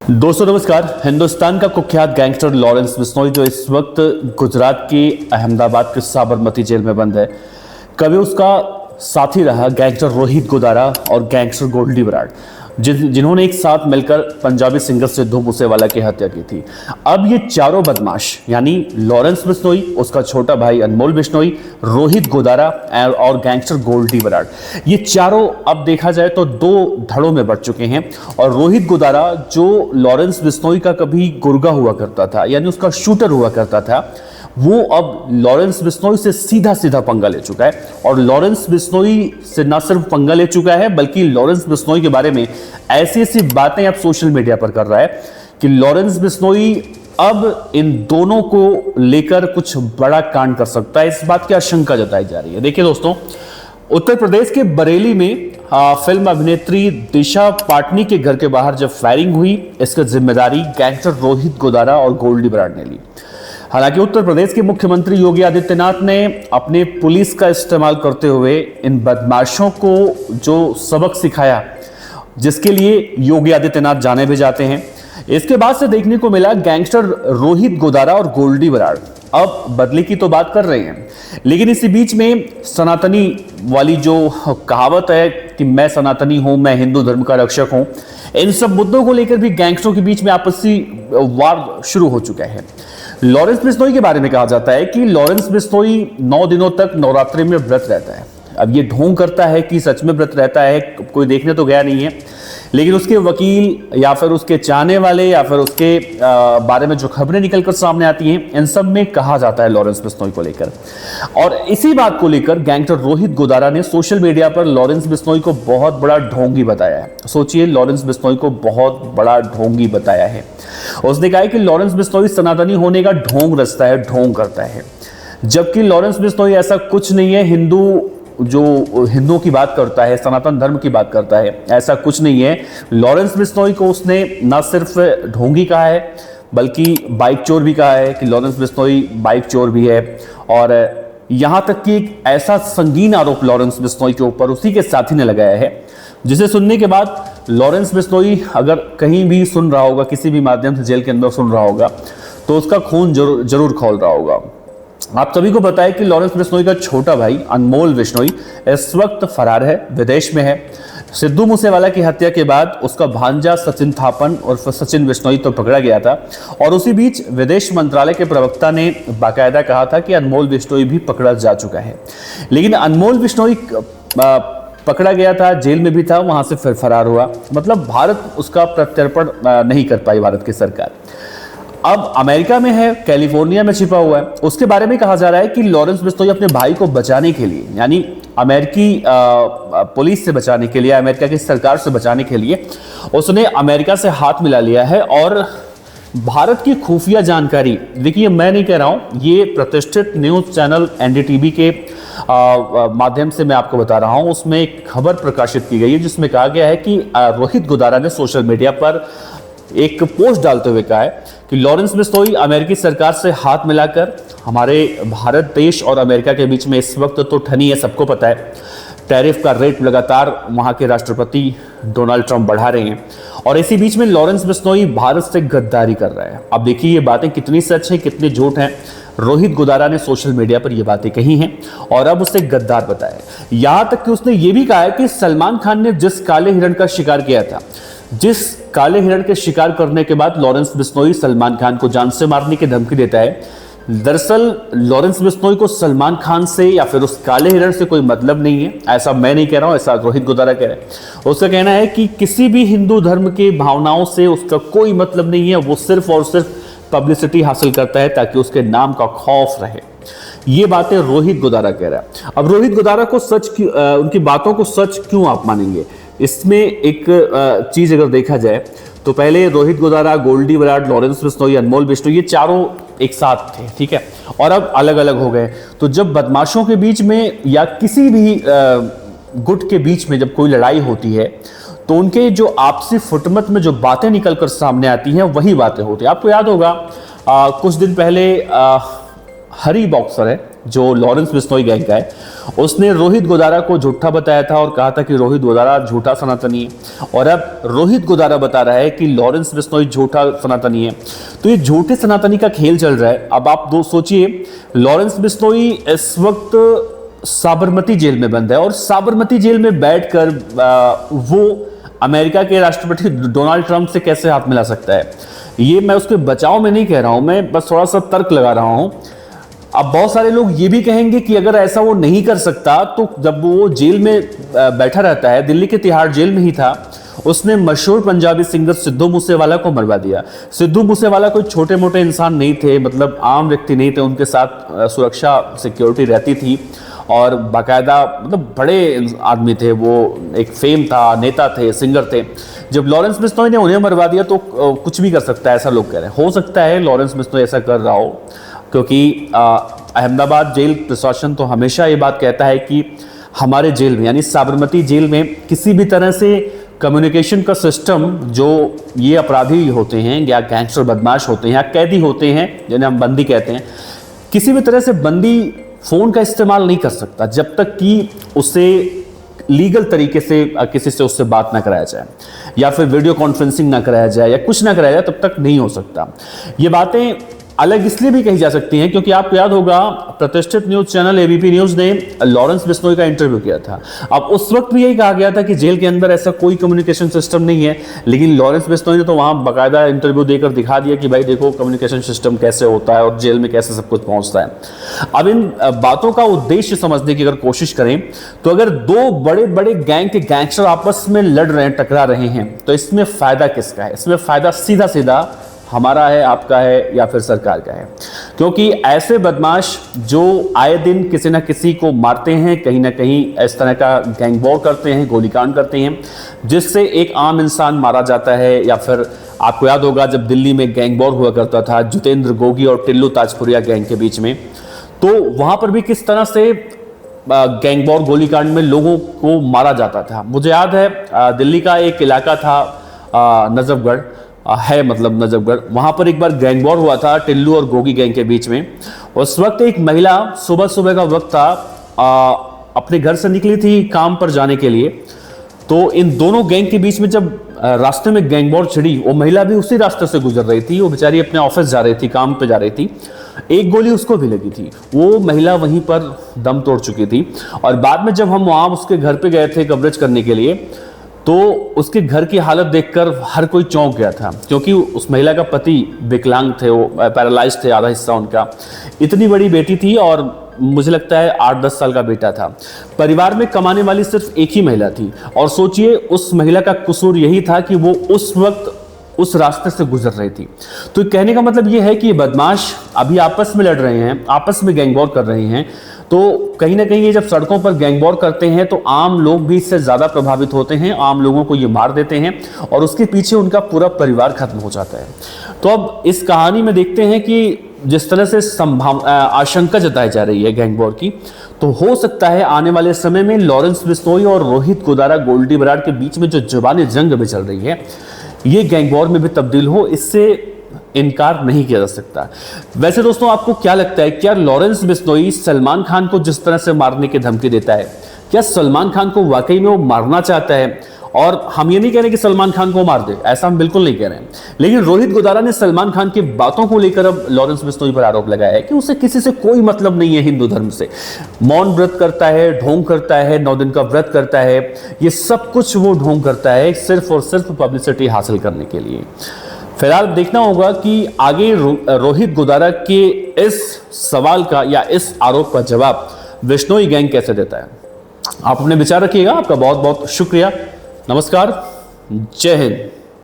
दोस्तों नमस्कार। हिंदुस्तान का कुख्यात गैंगस्टर लॉरेंस बिश्नोई जो इस वक्त गुजरात की अहमदाबाद के साबरमती जेल में बंद है, कभी उसका साथी रहा गैंगस्टर रोहित गोदारा और गैंगस्टर गोल्डी बराड़, जिन्होंने एक साथ मिलकर पंजाबी सिंगर सिद्धू मूसेवाला की हत्या की थी। अब ये चारों बदमाश यानी लॉरेंस बिश्नोई, उसका छोटा भाई अनमोल बिश्नोई, रोहित गोदारा और गैंगस्टर गोल्डी बराड़, ये चारों अब देखा जाए तो दो धड़ों में बढ़ चुके हैं। और रोहित गोदारा जो लॉरेंस बिश्नोई का कभी गुर्गा हुआ करता था यानी उसका शूटर हुआ करता था, वो अब लॉरेंस बिश्नोई से सीधा सीधा पंगा ले चुका है। और लॉरेंस बिश्नोई से ना सिर्फ पंगा ले चुका है बल्कि लॉरेंस बिश्नोई के बारे में ऐसी ऐसी बातें अब सोशल मीडिया पर कर रहा है कि लॉरेंस बिश्नोई अब इन दोनों को लेकर कुछ बड़ा कांड कर सकता है। इस बात की आशंका जताई जा रही है। देखिए दोस्तों, उत्तर प्रदेश के बरेली में फिल्म अभिनेत्री दिशा पाटनी के घर के बाहर जब फायरिंग हुई, इसकी जिम्मेदारी गैंगस्टर रोहित गोदारा और गोल्डी बराड़ ने ली। हालांकि उत्तर प्रदेश के मुख्यमंत्री योगी आदित्यनाथ ने अपने पुलिस का इस्तेमाल करते हुए इन बदमाशों को जो सबक सिखाया, जिसके लिए योगी आदित्यनाथ जाने भी जाते हैं, इसके बाद से देखने को मिला गैंगस्टर रोहित गोदारा और गोल्डी बराड़ अब बदले की तो बात कर रहे हैं। लेकिन इसी बीच में सनातनी वाली जो कहावत है कि मैं सनातनी हूं, मैं हिंदू धर्म का रक्षक हूं, इन सब मुद्दों को लेकर भी गैंगस्टरों के बीच में आपसी वार शुरू हो चुका है। लॉरेंस बिश्नोई के बारे में कहा जाता है कि लॉरेंस बिश्नोई 9 दिनों तक नवरात्रि में व्रत रहता है। अब ये ढोंग करता है कि सच में व्रत रहता है, कोई देखने तो गया नहीं है, लेकिन उसके वकील या फिर उसके चाहने वाले या फिर उसके बारे में जो खबरें निकलकर सामने आती हैं, इन सब में कहा जाता है लॉरेंस बिश्नोई को लेकर। और इसी बात को लेकर गैंगस्टर रोहित गोदारा ने सोशल मीडिया पर लॉरेंस बिश्नोई को बहुत बड़ा ढोंगी बताया है। सोचिए, लॉरेंस बिश्नोई को बहुत बड़ा ढोंगी बताया है। उसने कहा है कि लॉरेंस बिश्नोई सनातनी होने का ढोंग रचता है, ढोंग करता है, जबकि लॉरेंस बिश्नोई ऐसा कुछ नहीं है। हिंदुओं की बात करता है, सनातन धर्म की बात करता है, ऐसा कुछ नहीं है। लॉरेंस बिश्नोई को उसने न सिर्फ ढोंगी कहा है बल्कि बाइक चोर भी कहा है कि लॉरेंस बिश्नोई बाइक चोर भी है। और यहां तक कि एक ऐसा संगीन आरोप लॉरेंस बिश्नोई के ऊपर उसी के साथी ने लगाया है, जिसे सुनने के बाद लॉरेंस बिश्नोई अगर कहीं भी सुन रहा होगा, किसी भी माध्यम से जेल के अंदर सुन रहा होगा, तो उसका खून जरूर खौल रहा होगा। आप सभी को पता है कि लॉरेंस बिश्नोई का छोटा भाई अनमोल बिश्नोई इस वक्त फरार है, विदेश में है। सिद्धू मूसेवाला की हत्या के बाद उसका भांजा सचिन थापन और सचिन बिश्नोई तो पकड़ा गया था। और उसी बीच विदेश मंत्रालय के प्रवक्ता ने बाकायदा कहा था कि अनमोल बिश्नोई भी पकड़ा जा चुका है। लेकिन अनमोल बिश्नोई पकड़ा गया था, जेल में भी था, वहां से फिर फरार हुआ। मतलब भारत उसका प्रत्यर्पण नहीं कर पाई, भारत की सरकार। अब अमेरिका में है, कैलिफोर्निया में छिपा हुआ है। उसके बारे में कहा जा रहा है कि लॉरेंस बिश्नोई अपने भाई को बचाने के लिए, यानी अमेरिकी पुलिस से बचाने के लिए, अमेरिका की सरकार से बचाने के लिए उसने अमेरिका से हाथ मिला लिया है। और भारत की खुफिया जानकारी, देखिए मैं नहीं कह रहा हूं, ये प्रतिष्ठित न्यूज चैनल एनडीटीवी के माध्यम से मैं आपको बता रहा हूं, उसमें एक खबर प्रकाशित की गई है जिसमें कहा गया है कि रोहित गोदारा ने सोशल मीडिया पर एक पोस्ट डालते हुए कहा है कि लॉरेंस बिश्नोई अमेरिकी सरकार से हाथ मिलाकर हमारे भारत देश और अमेरिका के बीच में इस वक्त तो ठनी है, सबको पता है, टैरिफ का रेट लगातार वहां के राष्ट्रपति डोनाल्ड ट्रंप बढ़ा रहे हैं। और इसी बीच में लॉरेंस बिश्नोई भारत से गद्दारी कर रहा है। अब देखिए ये बातें कितनी सच है, कितनी झूठ है। रोहित गोदारा ने सोशल मीडिया पर ये बातें कही हैं और अब उसे गद्दार बताया। यहां तक कि उसने ये भी कहा है कि सलमान खान ने जिस काले हिरण का शिकार किया था, जिस काले हिरण के शिकार करने के बाद लॉरेंस बिश्नोई सलमान खान को जान से मारने की धमकी देता है, दरअसल लॉरेंस बिश्नोई को सलमान खान से या फिर उस काले हिरण से कोई मतलब नहीं है। ऐसा मैं नहीं कह रहा हूं, ऐसा रोहित गोदारा कह रहे हैं। उसका कहना है कि किसी भी हिंदू धर्म के भावनाओं से उसका कोई मतलब नहीं है, वो सिर्फ और सिर्फ पब्लिसिटी हासिल करता है ताकि उसके नाम का खौफ रहे। ये बातें रोहित गोदारा कह रहा है। अब रोहित गोदारा को उनकी बातों को सच क्यों आप मानेंगे? इसमें एक चीज अगर देखा जाए तो पहले रोहित गोदारा, गोल्डी बराड़, लॉरेंस बिश्नोई, अनमोल बिश्नोई, ये चारों एक साथ थे, ठीक है, और अब अलग अलग हो गए। तो जब बदमाशों के बीच में या किसी भी गुट के बीच में जब कोई लड़ाई होती है तो उनके जो आपसी फुटमत में जो बातें निकलकर सामने आती हैं वही बातें होती हैं। आपको याद होगा कुछ दिन पहले हरी बॉक्सर है जो लॉरेंस बिश्नोई गैंग का है, उसने रोहित गोदारा को झूठा बताया था और कहा था कि रोहित गोदारा झूठा सनातनी है, और अब रोहित गोदारा बता रहा है कि लॉरेंस बिश्नोई झूठा सनातनी है। तो ये झूठे सनातनी का खेल चल रहा है। अब आप दो सोचिए, लॉरेंस बिश्नोई इस वक्त साबरमती जेल में बंद है, और साबरमती जेल में बैठकर वो अमेरिका के राष्ट्रपति डोनाल्ड ट्रंप से कैसे हाथ मिला सकता है। ये मैं उसके बचाव में नहीं कह रहा हूं, मैं बस थोड़ा सा तर्क लगा रहा हूं। अब बहुत सारे लोग ये भी कहेंगे कि अगर ऐसा वो नहीं कर सकता तो जब वो जेल में बैठा रहता है, दिल्ली के तिहाड़ जेल में ही था, उसने मशहूर पंजाबी सिंगर सिद्धू मूसेवाला को मरवा दिया। सिद्धू मूसेवाला कोई छोटे मोटे इंसान नहीं थे, मतलब आम व्यक्ति नहीं थे, उनके साथ सुरक्षा सिक्योरिटी रहती थी और बाकायदा मतलब बड़े आदमी थे, वो एक फेम था, नेता थे, सिंगर थे। जब लॉरेंस बिश्नोई ने उन्हें मरवा दिया तो कुछ भी कर सकता है, ऐसा लोग कह रहे हैं। हो सकता है लॉरेंस बिश्नोई ऐसा कर रहा हो, क्योंकि अहमदाबाद जेल प्रशासन तो हमेशा ये बात कहता है कि हमारे जेल में यानी साबरमती जेल में किसी भी तरह से कम्युनिकेशन का सिस्टम, जो ये अपराधी होते हैं या गैंगस्टर बदमाश होते हैं या कैदी होते हैं जिन्हें हम बंदी कहते हैं, किसी भी तरह से बंदी फ़ोन का इस्तेमाल नहीं कर सकता जब तक कि उसे लीगल तरीके से किसी से उससे बात ना कराया जाए या फिर वीडियो कॉन्फ्रेंसिंग ना कराया जाए या कुछ ना कराया जाए, तब तक नहीं हो सकता। ये बातें अलग इसलिए भी कही जा सकती हैं क्योंकि आपको याद होगा प्रतिष्ठित न्यूज चैनल एबीपी न्यूज ने लॉरेंस बिश्नोई का इंटरव्यू किया था। अब उस वक्त भी यही कहा गया था कि जेल के अंदर ऐसा कोई कम्युनिकेशन सिस्टम नहीं है, लेकिन लॉरेंस बिश्नोई ने तो वहां बाकायदा इंटरव्यू देकर दिखा दिया कि भाई देखो कम्युनिकेशन सिस्टम कैसे होता है और जेल में कैसे सब कुछ पहुंचता है। अब इन बातों का उद्देश्य समझने की अगर कोशिश करें तो अगर दो बड़े बड़े गैंग के गैंगस्टर आपस में लड़ रहे हैं, टकरा रहे हैं, तो इसमें फायदा किसका है? इसमें फायदा सीधा सीधा हमारा है, आपका है या फिर सरकार का है, क्योंकि ऐसे बदमाश जो आए दिन किसी ना किसी को मारते हैं, कहीं ना कहीं इस तरह का गैंग वॉर करते हैं, गोलीकांड करते हैं, जिससे एक आम इंसान मारा जाता है। या फिर आपको याद होगा जब दिल्ली में गैंग वॉर हुआ करता था जितेंद्र गोगी और टिल्लू ताजपुरिया गैंग के बीच में, तो वहां पर भी किस तरह से गैंग वॉर गोलीकांड में लोगों को मारा जाता था। मुझे याद है दिल्ली का एक इलाका था नजफगढ़ है, मतलब नजफगढ़, वहां पर एक बार गैंग वॉर हुआ था टिल्लू और गोगी गैंग के बीच में। उस वक्त एक महिला, सुबह सुबह का वक्त था, अपने घर से निकली थी काम पर जाने के लिए, तो इन दोनों गैंग के बीच में जब रास्ते में गैंग वॉर छिड़ी, वो महिला भी उसी रास्ते से गुजर रही थी, वो बेचारी अपने ऑफिस जा रही थी, काम पे जा रही थी, एक गोली उसको भी लगी थी, वो महिला वहीं पर दम तोड़ चुकी थी। और बाद में जब हम वहां उसके घर पे गए थे कवरेज करने के लिए, तो उसके घर की हालत देखकर हर कोई चौंक गया था, क्योंकि उस महिला का पति विकलांग थे, वो पैरालाइज थे, आधा हिस्सा उनका। इतनी बड़ी बेटी थी और मुझे लगता है 8-10 साल का बेटा था। परिवार में कमाने वाली सिर्फ एक ही महिला थी, और सोचिए उस महिला का कसूर यही था कि वो उस वक्त उस रास्ते से गुजर रही थी। तो कहने का मतलब ये है कि ये बदमाश अभी आपस में लड़ रहे हैं, आपस में गैंग वॉर कर रहे हैं, तो कहीं ना कहीं ये जब सड़कों पर गैंग वॉर करते हैं तो आम लोग भी इससे ज़्यादा प्रभावित होते हैं, आम लोगों को ये मार देते हैं और उसके पीछे उनका पूरा परिवार खत्म हो जाता है। तो अब इस कहानी में देखते हैं कि जिस तरह से आशंका जताई जा रही है गैंग वॉर की, तो हो सकता है आने वाले समय में लॉरेंस बिश्नोई और रोहित गोदारा गोल्डी बराड़ के बीच में जो जुबानी जंग भी चल रही है, ये गैंग वॉर में भी तब्दील हो, इससे इनकार नहीं किया जा सकता। वैसे दोस्तों आपको क्या लगता है, क्या लॉरेंस बिश्नोई सलमान खान को जिस तरह से मारने की धमकी देता है, क्या सलमान खान को वाकई में वो मारना चाहता है? और हम ये नहीं कह रहे कि सलमान खान को मार दे, ऐसा हम बिल्कुल नहीं कह रहे हैं, लेकिन रोहित गोदारा ने सलमान खान की बातों को लेकर अब लॉरेंस बिश्नोई पर आरोप लगाया है कि उसे किसी से कोई मतलब नहीं है हिंदू धर्म से। मौन व्रत करता है, ढोंग करता है, 9 दिन का व्रत करता है, ये सब कुछ वो ढोंग करता है सिर्फ और सिर्फ पब्लिसिटी हासिल करने के लिए। फिलहाल देखना होगा कि आगे रोहित गोदारा के इस सवाल का या इस आरोप का जवाब बिश्नोई गैंग कैसे देता है। आप अपने विचार रखिएगा। आपका बहुत बहुत शुक्रिया। नमस्कार, जय हिंद।